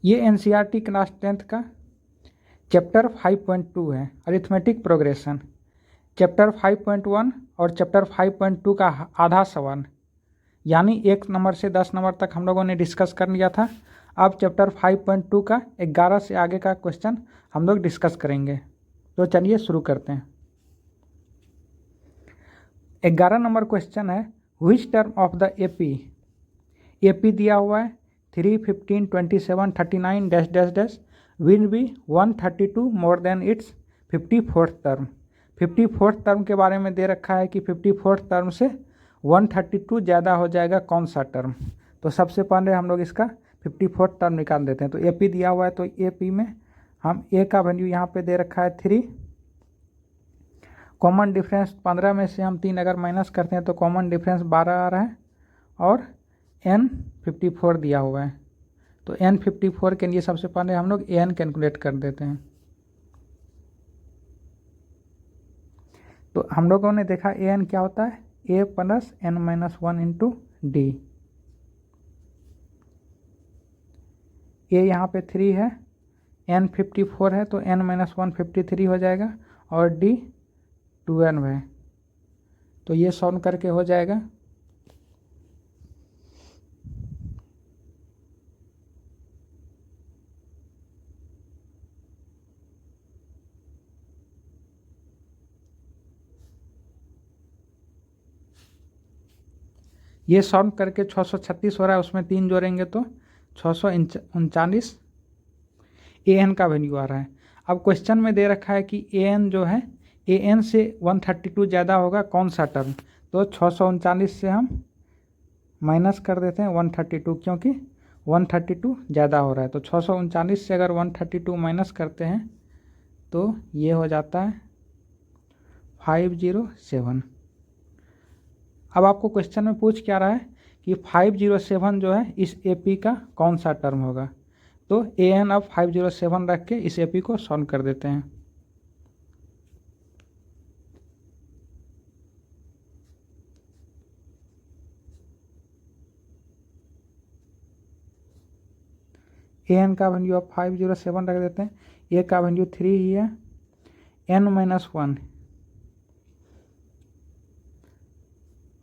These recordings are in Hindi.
ये एनसीईआरटी क्लास 10th का चैप्टर 5.2 है, अरिथमेटिक प्रोग्रेशन। चैप्टर 5.1 और चैप्टर 5.2 का आधा सवाल, यानी 1 नंबर से 10 नंबर तक हम लोगों ने डिस्कस कर लिया था। अब चैप्टर 5.2 का 11 से आगे का क्वेश्चन हम लोग डिस्कस करेंगे। तो चलिए शुरू करते हैं। 11 नंबर क्वेश्चन है, which term of the AP दिया हुआ है 3, 15, 27, 39 dash dash dash will be 132 more than it's 54th term. 54th term के बारे में दे रखा है कि 54th टर्म से 132 ज़्यादा हो जाएगा कौन सा टर्म। तो सबसे पहले हम लोग इसका 54th टर्म निकाल देते हैं। तो एपी दिया हुआ है, तो एपी में हम ए का वैल्यू यहाँ पे दे रखा है 3। कॉमन डिफरेंस 15 में से हम 3 अगर माइनस करते हैं तो कॉमन डिफरेंस 12 आ रहा है, और n 54 दिया हुआ है। तो n 54 के लिए सबसे पहले हम लोग an कैलकुलेट कर देते हैं। तो हम लोगों ने देखा an क्या होता है, a plus n minus 1 into D. a यहाँ पे 3 है, n 54 है, तो n माइनस 1 53 हो जाएगा, और d 12 है। तो ये सॉल्व करके हो जाएगा ये सॉल्व करके 636 हो रहा है, उसमें 3 जोड़ेंगे तो 639 an का वैल्यू आ रहा है। अब क्वेश्चन में दे रखा है कि an जो है an से 132 ज़्यादा होगा कौन सा टर्म। तो 639 से हम माइनस कर देते हैं 132, क्योंकि 132 ज़्यादा हो रहा है। तो 639 से अगर 132 माइनस करते हैं तो ये हो जाता है 507। अब आपको क्वेश्चन में पूछ क्या रहा है कि 507 जो है इस एपी का कौन सा टर्म होगा। तो an अब 507 रख के इस एपी को सॉल्व कर देते हैं। an का वैल्यू अब 507 रख देते हैं। a का वैल्यू 3 ही है, n माइनस 1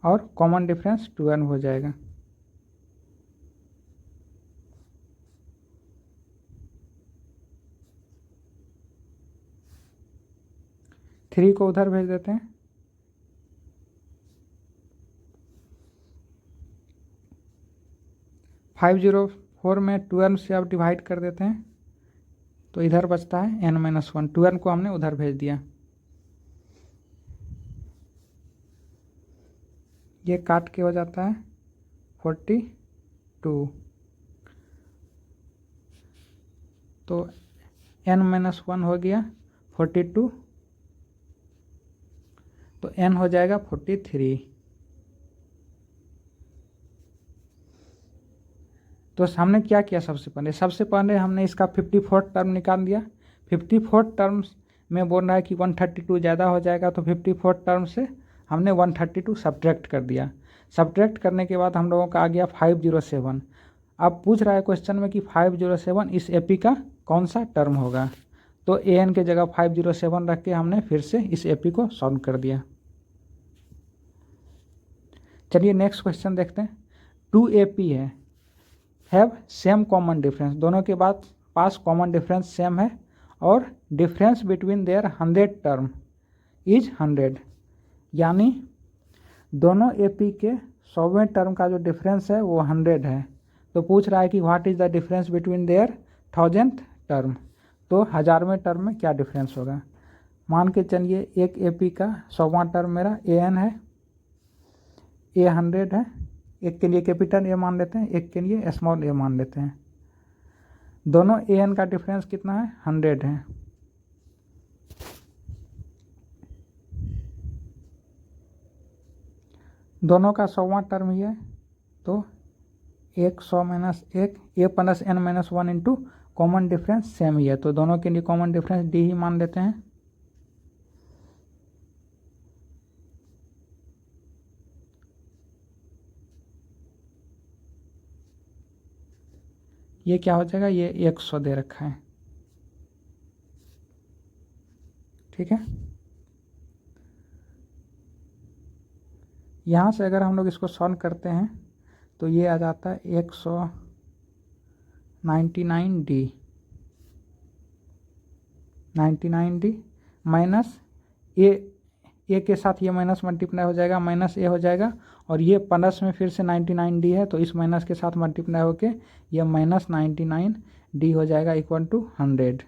और कॉमन डिफरेंस 12 हो जाएगा। थ्री को उधर भेज देते हैं। 504 में 12 से अब डिवाइड कर देते हैं, तो इधर बचता है n माइनस 1। 12 को हमने उधर भेज दिया। ये काट के हो जाता है 42। तो n माइनस 1 हो गया 42, तो n हो जाएगा 43। तो हमने क्या किया, सबसे पहले हमने इसका 54th टर्म निकाल दिया। 54th टर्म्स में बोल रहा है कि 132 ज़्यादा हो जाएगा, तो 54th टर्म से हमने 132 सब्ट्रैक्ट कर दिया। सब्ट्रैक्ट करने के बाद हम लोगों का आ गया 507। अब पूछ रहा है क्वेश्चन में कि 507 इस एपी का कौन सा टर्म होगा। तो an के जगह 507 रख के हमने फिर से इस एपी को सॉल्व कर दिया। चलिए नेक्स्ट क्वेश्चन देखते हैं। 2 AP है, हैव सेम कॉमन डिफरेंस, दोनों के पास कॉमन डिफरेंस सेम है, और difference between their 100 term is 100, यानी दोनों एपी के 100वें टर्म का जो डिफरेंस है वो 100 है। तो पूछ रहा है कि what is the difference between their 1000th term. तो 1000वें टर्म में क्या डिफरेंस होगा। मान के चलिए एक एपी का 100वां टर्म मेरा an है, a 100 है, एक के लिए कैपिटल ए मान लेते हैं, एक के लिए स्मॉल ए मान लेते हैं। दोनों an का डिफरेंस कितना है, 100 है। दोनों का 100वां टर्म ही है, तो 100 minus 1 a plus n minus 1 into common difference same ही है, तो दोनों के लिए कॉमन डिफरेंस डी ही मान लेते हैं। ये क्या हो जाएगा, ये 100 दे रखा है, ठीक है। यहाँ से अगर हम लोग इसको सॉल्व करते हैं तो ये आ जाता है 199D, 99D माइनस ए के साथ ये माइनस मल्टीप्लाई हो जाएगा, माइनस ए हो जाएगा, और ये प्लस में फिर से 99D है तो इस माइनस के साथ मल्टीप्लाई होके ये माइनस 99D हो जाएगा इक्वल टू 100।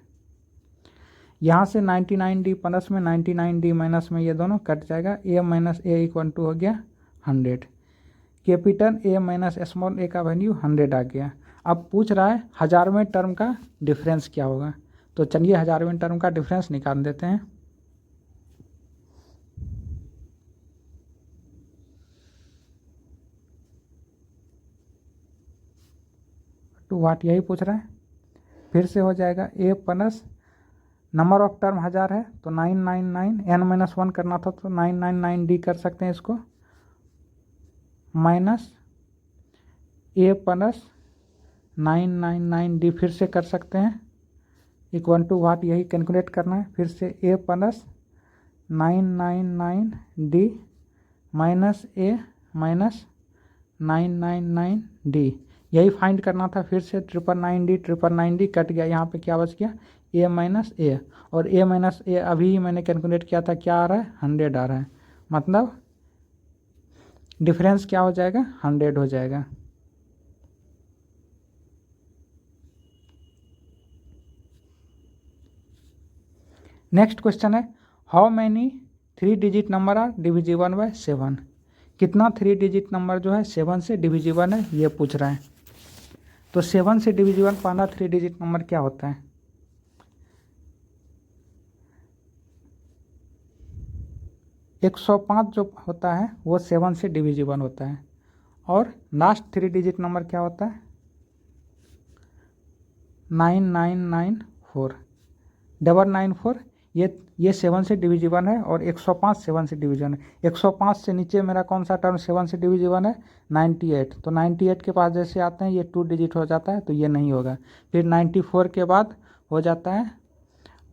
यहाँ से 99D प्लस में 99D माइनस में ये दोनों कट जाएगा, ए माइनस ए इक्वल टू हो गया 100। कैपिटल ए माइनस स्मॉल ए का वैल्यू 100 आ गया। अब पूछ रहा है 1000वें टर्म का डिफरेंस क्या होगा, तो चलिए 1000वें टर्म का डिफरेंस निकाल देते हैं। टू वाट यही पूछ रहा है। फिर से हो जाएगा ए प्लस नंबर ऑफ टर्म 1000 है तो 999, n-1 करना था तो 999D कर सकते हैं इसको, माइनस ए प्लस 999D फिर से कर सकते हैं इक्वल टू वाट यही कैलकुलेट करना है। फिर से ए प्लस 999D माइनस ए माइनस 999D यही फाइंड करना था। फिर से 999D कट गया, यहाँ पे क्या बच गया, ए माइनस ए, और ए माइनस ए अभी ही मैंने कैलकुलेट किया था, क्या आ रहा है 100 आ रहा है, मतलब डिफरेंस क्या हो जाएगा 100 हो जाएगा। नेक्स्ट क्वेश्चन है how many 3 digit number are divisible by 7, कितना 3 डिजिट नंबर जो है 7 से डिविजिबल है ये पूछ रहा है। तो 7 से डिविजिबल पहला 3 डिजिट नंबर क्या होता है, 105 जो होता है वो 7 से डिविजिबल होता है, और लास्ट 3 डिजिट नंबर क्या होता है 9994, 994 ये 7 से डिविजिबल है, और 105 7 से डिविजन है। 105 से नीचे मेरा कौन सा टर्म 7 से डिविजिबल है 98, तो 98 के पास जैसे आते हैं ये 2 डिजिट हो जाता है तो ये नहीं होगा। फिर 94 के बाद हो जाता है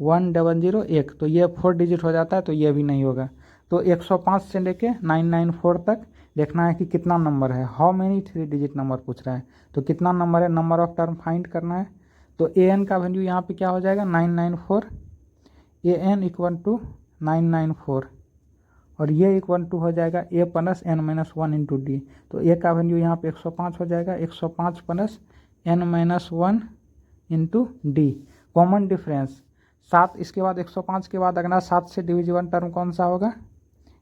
1001, तो ये 4 डिजिट हो जाता है तो ये भी नहीं होगा। तो 105 से लेके 994 तक देखना है कि कितना नंबर है, हाउ मेनी 3 डिजिट नंबर पूछ रहा है, तो कितना नंबर है, नंबर ऑफ टर्म फाइंड करना है। तो ए एन का वैल्यू यहाँ पे क्या हो जाएगा 994, ए एन इक्वल टू 994, और ये इक्वल टू हो जाएगा ए प्लस n-1 इंटू डी। तो ए का वैल्यू यहाँ पे 105 हो जाएगा, 105 plus n-1 into d. Common difference 7, इसके बाद 105 के बाद अगला 7 से डिविजिबल टर्म कौन सा होगा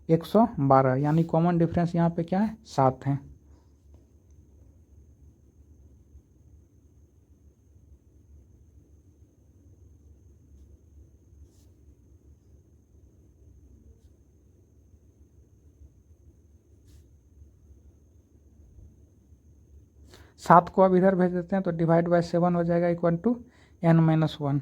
112, यानी कॉमन डिफरेंस यहाँ पे क्या है 7 है। सात को अब इधर भेज देते हैं तो डिवाइड बाय 7 हो जाएगा इक्वल टू n-1,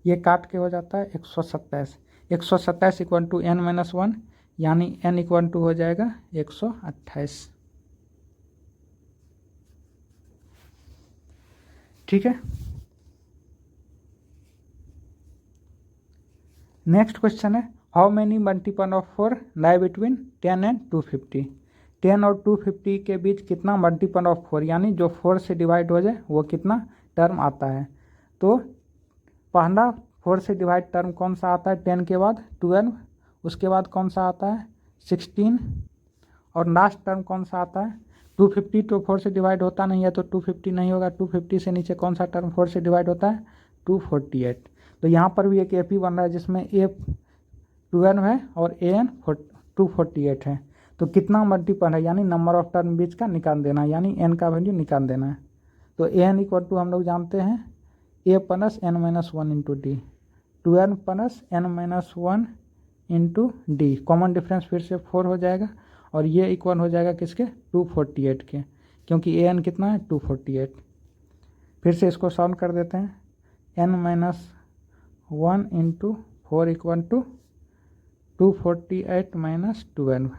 ये काट के हो जाता है 127, 127 इक्वल टू n-1, यानी n इक्वल टू हो जाएगा 128, ठीक है। नेक्स्ट क्वेश्चन है how many multiple of 4 lie between 10 and 250, 10 और 250 के बीच कितना मल्टीपल ऑफ 4, यानी जो 4 से डिवाइड हो जाए वो कितना टर्म आता है। तो पहला 4 से डिवाइड टर्म कौन सा आता है 10 के बाद 12, उसके बाद कौन सा आता है 16, और लास्ट टर्म कौन सा आता है 250। तो 4 से डिवाइड होता नहीं है तो 250 नहीं होगा, 250 से नीचे कौन सा टर्म 4 से डिवाइड होता है 248। तो यहाँ पर भी एक एपी बन रहा है जिसमें ए 12 है और ए एन 248 है। तो कितना मल्टीपल है, यानी नंबर ऑफ टर्म बीच का निकाल देना है, यानी एन का वैल्यू निकाल देना है। तो ए एन इक्वल टू हम लोग जानते हैं a plus n-1 into d, 12 plus n-1 into d, common difference फिर से 4 हो जाएगा, और ये इक्वल हो जाएगा किसके 248 के, क्योंकि ए एन कितना है 248। फिर से इसको सॉल्व कर देते हैं, n-1 into 4 equal to 248 minus 12,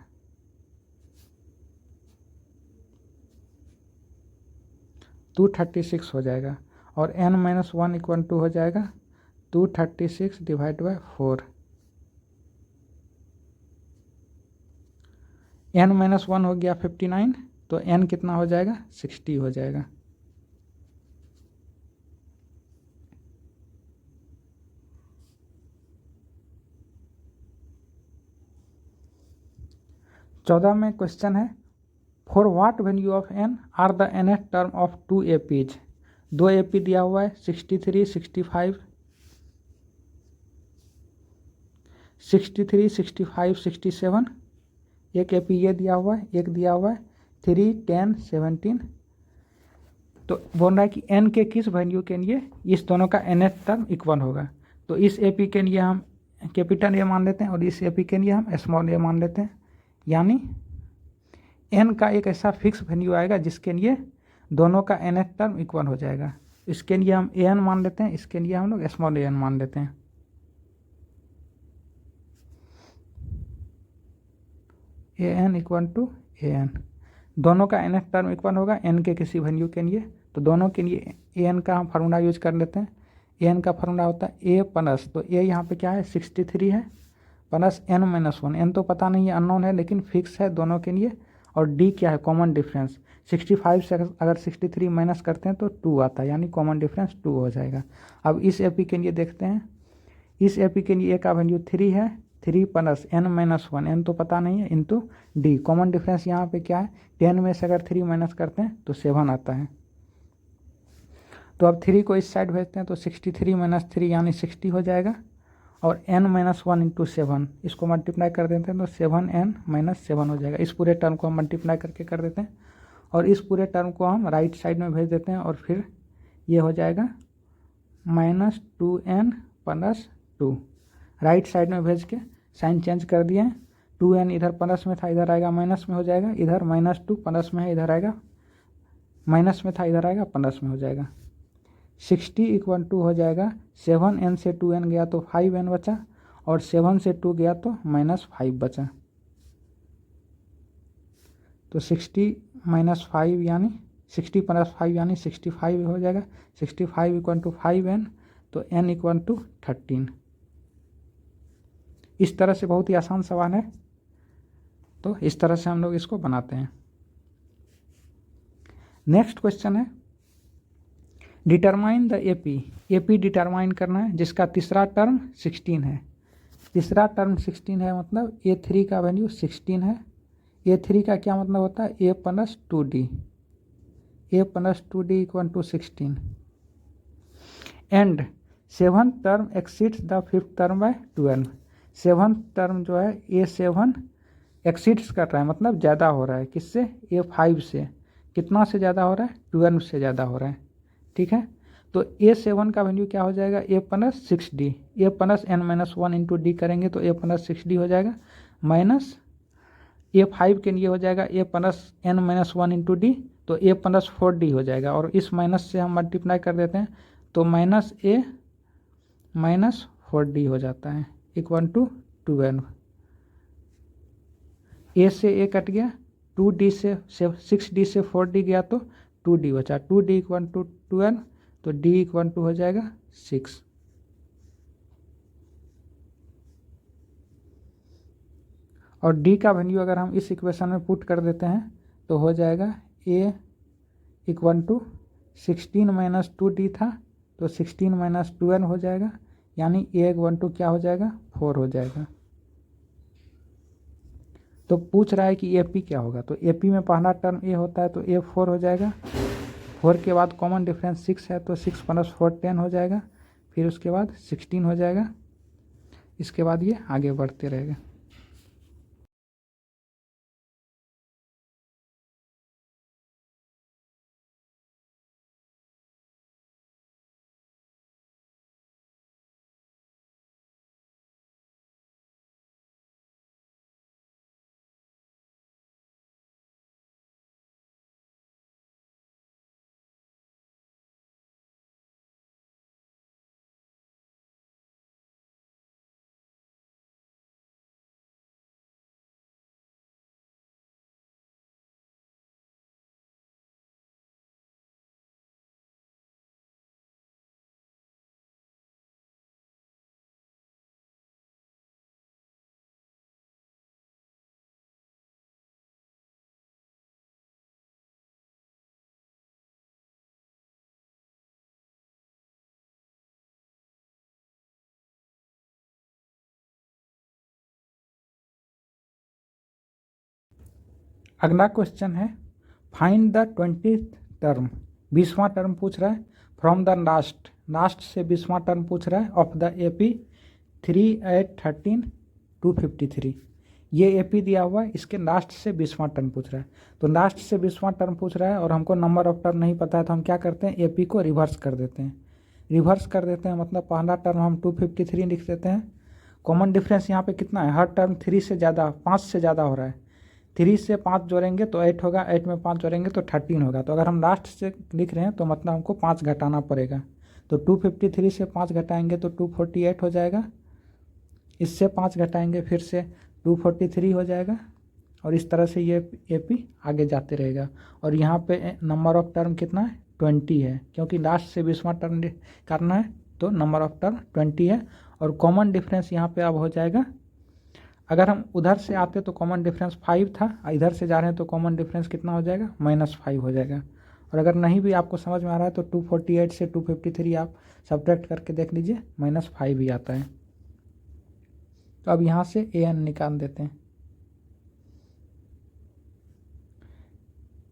236 हो जाएगा, और n-1 इक्वल टू हो जाएगा 236 डिवाइड बाय 4। n-1 हो गया 59, तो n कितना हो जाएगा 60 हो जाएगा। चौदह में क्वेश्चन है, for what value of n are the nth term of 2 APs। 2 AP दिया हुआ है 63, 65, 63, 65, 67। एक AP ये दिया हुआ है, एक दिया हुआ है 3, 10, 17। तो बोल रहा है कि n के किस वैल्यू के लिए इस दोनों का nth टर्म इक्वल होगा। तो इस AP के लिए हम कैपिटल ए मान लेते हैं और इस AP के लिए हम स्मॉल ए मान लेते हैं, यानी n का एक ऐसा फिक्स वैल्यू आएगा जिसके लिए दोनों का nth टर्म इक्वल हो जाएगा। इसके लिए हम an मान लेते हैं, इसके लिए हम लोग स्मॉल an मान लेते हैं। an इक्वल टू an, दोनों का nth टर्म इक्वल होगा n के किसी वैल्यू के लिए। तो दोनों के लिए an का हम फार्मूला यूज कर लेते हैं। an का फार्मूला होता है a प्लस, तो a यहाँ पे क्या है 63 है, प्लस n-1। n तो पता नहीं है, अननोन है, लेकिन फिक्स है दोनों के लिए। और d क्या है, कॉमन डिफरेंस। 65 से अगर 63 माइनस करते हैं तो 2 आता है, यानी कॉमन डिफरेंस 2 हो जाएगा। अब इस AP के लिए देखते हैं, इस AP के लिए a का वैल्यू 3 है, 3 प्लस n-1, n तो पता नहीं है, इंटू d, कॉमन डिफरेंस यहाँ पे क्या है 10 में से अगर 3 माइनस करते हैं तो 7 आता है। तो अब 3 को इस साइड भेजते हैं तो 63 माइनस 3 यानी 60 हो जाएगा, और n-1 इंटू 7 इसको मल्टीप्लाई कर देते हैं तो 7n-7 हो जाएगा। इस पूरे टर्म को हम मल्टीप्लाई करके कर देते हैं, और इस पूरे टर्म को हम राइट साइड में भेज देते हैं, और फिर ये हो जाएगा -2n प्लस 2। राइट साइड में भेज के साइन चेंज कर दिए हैं, 2n इधर प्लस में था, इधर आएगा माइनस में हो जाएगा, इधर -2 प्लस में है, इधर आएगा माइनस में था, इधर आएगा प्लस में हो जाएगा। 60 इक्वल टू हो जाएगा 7n से 2n गया तो 5n बचा, और 7 से 2 गया तो -5 बचा। तो 60 माइनस 5 यानी 60 प्लस 5 यानी 65 हो जाएगा। 65 इक्वल टू 5n, तो n इक्वल टू 13। इस तरह से बहुत ही आसान सवाल है, तो इस तरह से हम लोग इसको बनाते हैं। नेक्स्ट क्वेश्चन है, डिटरमाइन द AP डिटरमाइन करना है जिसका तीसरा टर्म 16 है। तीसरा टर्म 16 है, मतलब A3 का वैल्यू 16 है। A3 का क्या मतलब होता है, a plus 2d, a plus 2d equal to 16। And seventh term exceeds the fifth term by 12। Seventh term जो है A7 एक्सीड्स कर रहा है, मतलब ज़्यादा हो रहा है, किससे, A5 से। कितना से ज़्यादा हो रहा है, 12 से ज़्यादा हो रहा है, ठीक है। तो A7 का वैल्यू क्या हो जाएगा, a plus 6d, a plus n-1 into D करेंगे तो a प्लस 6d हो जाएगा, माइनस A5 के लिए हो जाएगा a plus n-1 into D, तो a प्लस 4d हो जाएगा, और इस माइनस से हम मल्टीप्लाई कर देते हैं तो माइनस a माइनस 4d हो जाता है इक्वल टू 12। a से a कट गया, 2d से 6d से 4d गया तो 2d बचा, 2d इक्वल टू 12, तो d इक्वल टू हो जाएगा 6। और d का वैल्यू अगर हम इस इक्वेशन में पुट कर देते हैं तो हो जाएगा a equal to 16 minus 2d था, तो 16 माइनस 12 हो जाएगा, यानी a इक्वल टू क्या हो जाएगा, 4 हो जाएगा। तो पूछ रहा है कि AP क्या होगा, तो AP में पहला टर्म a होता है तो a 4 हो जाएगा। 4 के बाद कॉमन डिफरेंस 6 है तो 6 प्लस 4 10 हो जाएगा, फिर उसके बाद 16 हो जाएगा। इसके बाद ये आगे बढ़ते रहेगा। अगला क्वेश्चन है फाइंड द 20th टर्म, 20वां टर्म पूछ रहा है फ्रॉम द लास्ट से 20वां टर्म पूछ रहा है ऑफ द AP 3, 8, 13, 253। ये AP दिया हुआ है, इसके लास्ट से 20वां टर्म पूछ रहा है। तो लास्ट से 20वां टर्म पूछ रहा है और हमको नंबर ऑफ टर्म नहीं पता है, तो हम क्या करते हैं AP को रिवर्स कर देते हैं। मतलब पहला टर्म हम 253 लिख देते हैं। कॉमन डिफरेंस यहाँ पे कितना है, हर टर्म 3 से ज़्यादा 5 से ज़्यादा हो रहा है। 3 से 5 जोड़ेंगे तो 8 होगा, 8 में 5 जोड़ेंगे तो 13 होगा। तो अगर हम लास्ट से लिख रहे हैं तो मतलब हमको 5 घटाना पड़ेगा। तो 253 से 5 घटाएंगे तो 248 हो जाएगा, इससे 5 घटाएंगे फिर से 243 हो जाएगा, और इस तरह से ये AP आगे जाते रहेगा। और यहाँ पे नंबर ऑफ टर्म कितना है 20 है, क्योंकि लास्ट से 20वां टर्म करना है तो नंबर ऑफ टर्म 20 है। और कॉमन डिफरेंस यहाँ पे अब हो जाएगा, अगर हम उधर से आते तो कॉमन डिफरेंस 5 था, इधर से जा रहे हैं तो कॉमन डिफरेंस कितना हो जाएगा -5 हो जाएगा। और अगर नहीं भी आपको समझ में आ रहा है तो 248 से 253 आप सब्ट्रैक्ट करके देख लीजिए, -5 ही आता है। तो अब यहाँ से AN निकाल देते हैं,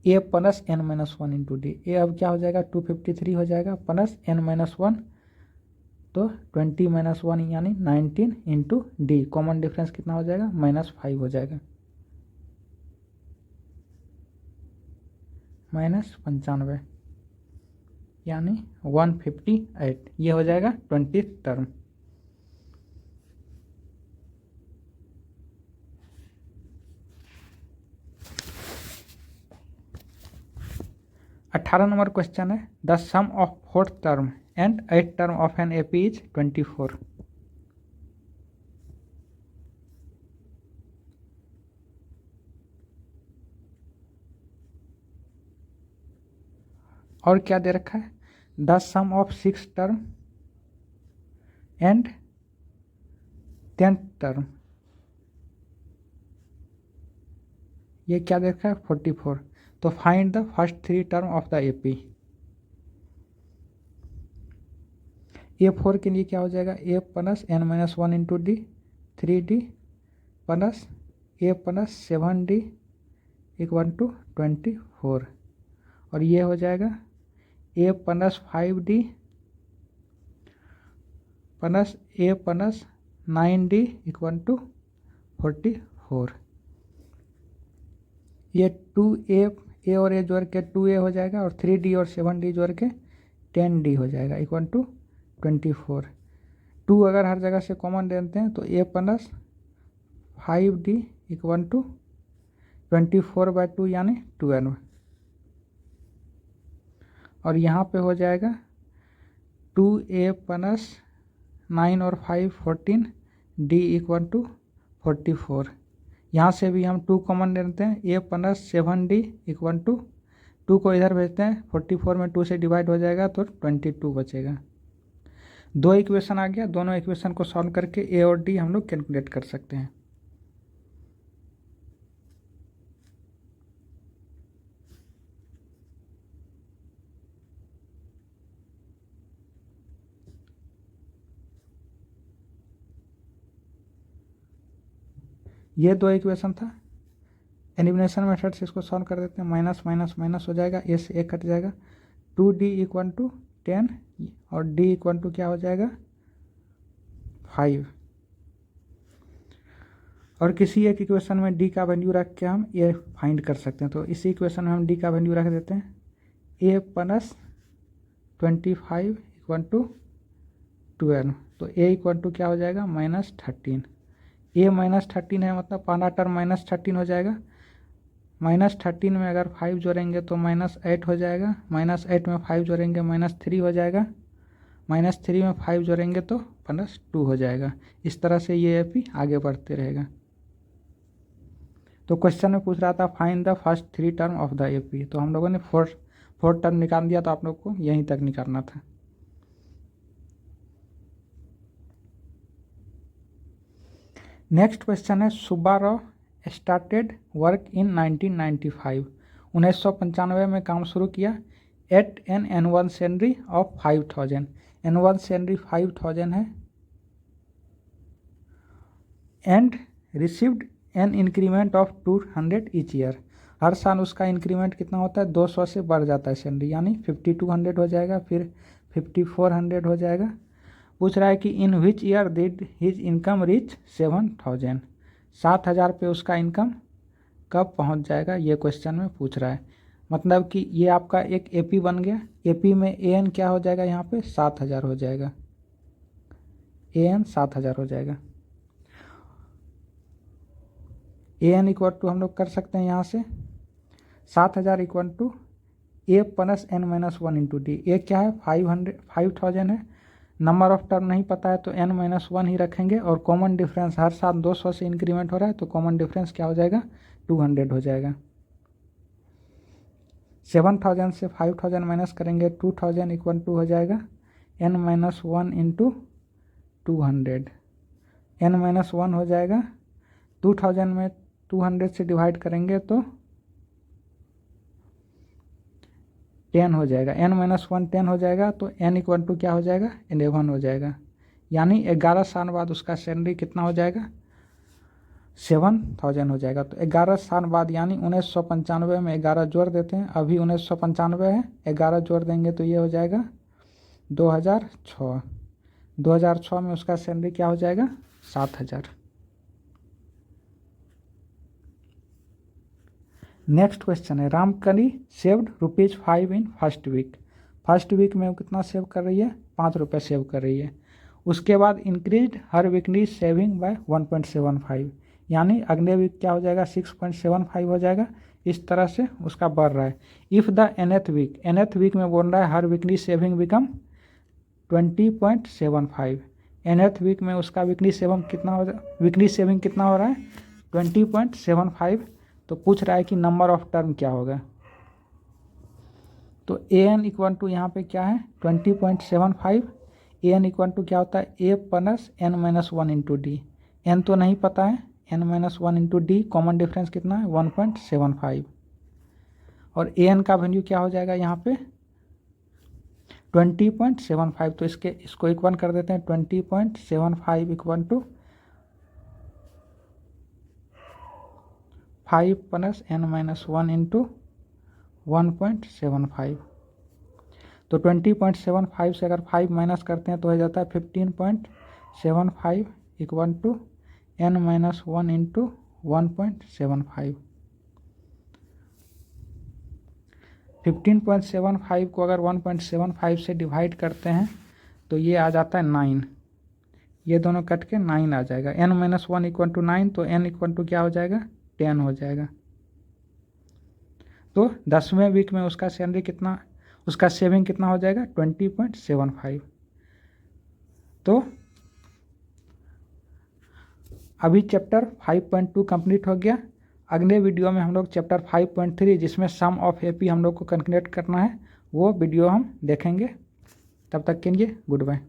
A + n-1 इंटू डी। ए अब क्या हो जाएगा 253 हो जाएगा प्लस n-1, तो 20 - 1 यानी 19 इंटू डी। कॉमन डिफरेंस कितना हो जाएगा -5 हो जाएगा, -95 यानी 158। ये हो जाएगा 20th टर्म। अठारह नंबर क्वेश्चन है the sum of 4th term and 8th term of an AP is 24। और क्या दे रखा है the sum of 6th term and 10th term, ये क्या दे रखा है 44। तो find the first 3 term of the AP। A4 के लिए क्या हो जाएगा A + n-1 into D, 3D plus A + 7D = 24। और ये हो जाएगा A + 5D plus A + 9D = 44। ये 2A और A जोड़ के 2A हो जाएगा, और 3D और 7D जोड़ के 10D हो जाएगा = 24। 2 अगर हर जगह से कॉमन लेते हैं तो A + 5D = 24/2 यानी 12। और यहाँ पे हो जाएगा 2A + 9 और 5 14D = 44। यहाँ से भी हम 2 कॉमन लेते हैं, A + 7D = 2 को इधर भेजते हैं, 44 में 2 से डिवाइड हो जाएगा तो 22 बचेगा। 2 इक्वेशन आ गया, दोनों इक्वेशन को सॉल्व करके A और D हम लोग कैलकुलेट कर सकते हैं। ये 2 इक्वेशन था, एलिमिनेशन मेथड से इसको सॉल्व कर देते हैं। माइनस माइनस माइनस हो जाएगा, A से 1 कट जाएगा, 2D = 10 और D = क्या हो जाएगा 5। और किसी एक इक्वेशन में D का वैल्यू रख के हम A फाइंड कर सकते हैं। तो इसी इक्वेशन में हम D का वैल्यू रख देते हैं, A + 25 = 12। तो A = क्या हो जाएगा -13। A -13 है, मतलब पहला टर्म -13 हो जाएगा। -13 में अगर 5 जोड़ेंगे तो -8 हो जाएगा, -8 में 5 जोड़ेंगे -3 हो जाएगा, -3 में 5 जोड़ेंगे तो +2 हो जाएगा। इस तरह से ये AP आगे बढ़ते रहेगा। तो क्वेश्चन में पूछ रहा था find the first 3 term of the AP, तो हम लोगों ने 4 टर्म निकाल दिया, तो आप लोग को यहीं तक निकालना था। नेक्स्ट क्वेश्चन है सुब्बाराव स्टार्टेड वर्क इन 1995। 1995 में काम शुरू किया at an annual salary of 5000। Annual salary 5000 है and received an increment of 200 each year. हर साल उसका इंक्रीमेंट कितना होता है, 200 से बढ़ जाता है सैलरी, यानी 5200 हो जाएगा, फिर 5400 हो जाएगा। पूछ रहा है कि in which year did his income reach 7000, 7000 पे उसका इनकम कब पहुंच जाएगा, ये क्वेश्चन में पूछ रहा है। मतलब कि ये आपका एक एपी बन गया, एपी में एन क्या हो जाएगा, यहाँ पे 7000 हो जाएगा, एन 7000 हो जाएगा। एन इक्वल टू हम लोग कर सकते हैं यहाँ से 7000 equal to a plus n minus 1 into d. A क्या है, 5000 है, नंबर ऑफ टर्म नहीं पता है तो n माइनस 1 ही रखेंगे, और कॉमन डिफरेंस हर साल 200 से इंक्रीमेंट हो रहा है तो कॉमन डिफरेंस क्या हो जाएगा, 200 हो जाएगा। 7000 से 5000 माइनस करेंगे 2000 इक्वल टू हो जाएगा n minus 1 into 200, n minus 1 हो जाएगा, 2000 में 200 से डिवाइड करेंगे तो 10 हो जाएगा, n माइनस 1 10 हो जाएगा, तो n इक्वल टू क्या हो जाएगा, 11 हो जाएगा। यानी 11 साल बाद उसका सैलरी कितना हो जाएगा, 7000 हो जाएगा। तो 11 साल बाद यानी 1995 में 11 जोड़ देते हैं, अभी 1995 है, 11 जोड़ देंगे तो ये हो जाएगा 2006, 2006 में उसका सैलरी क्या हो जाएगा, 7000। नेक्स्ट क्वेश्चन है, Ramkali saved ₹5 in first week. First week में वो कितना सेव कर रही है, 5 रुपये सेव कर रही है। उसके बाद इंक्रीज हर वीकली सेविंग बाय 1.75, यानी अगले वीक क्या हो जाएगा, 6.75 हो जाएगा। इस तरह से उसका बढ़ रहा है। इफ़ द nth वीक में बोल रहा है हर weekly saving become 20.75, nth week में उसका वीकली सेविंग कितना हो रहा है, 20.75। तो पूछ रहा है कि नंबर ऑफ टर्म क्या होगा, तो ए एन इक्वल टू यहाँ पे क्या है 20.75, ए एन इक्वल टू क्या होता है a plus n minus 1 into d. N तो नहीं पता है, n minus 1 into d, common difference कितना है 1.75, और ए एन का वैल्यू क्या हो जाएगा यहाँ पे 20.75। तो इसको इक्वल कर देते हैं, 20.75 equal to 5 plus n minus 1 into 1.75। तो 20.75 से अगर 5 माइनस करते हैं तो हो जाता है 15.75 equal to n minus 1 into 1.75। 15.75 को अगर 1.75 से डिवाइड करते हैं तो ये आ जाता है 9, ये दोनों कट के 9 आ जाएगा। n माइनस 1 इक्वल टू 9, तो n इक्वल टू क्या हो जाएगा 10 हो जाएगा। तो 10वें वीक में उसका सैलरी कितना, उसका सेविंग कितना हो जाएगा 20.75। तो अभी चैप्टर 5.2 कंप्लीट हो गया। अगले वीडियो में हम लोग चैप्टर 5.3 जिसमें सम ऑफ एपी हम लोग को कैलकुलेट करना है वो वीडियो हम देखेंगे। तब तक के लिए गुड बाय।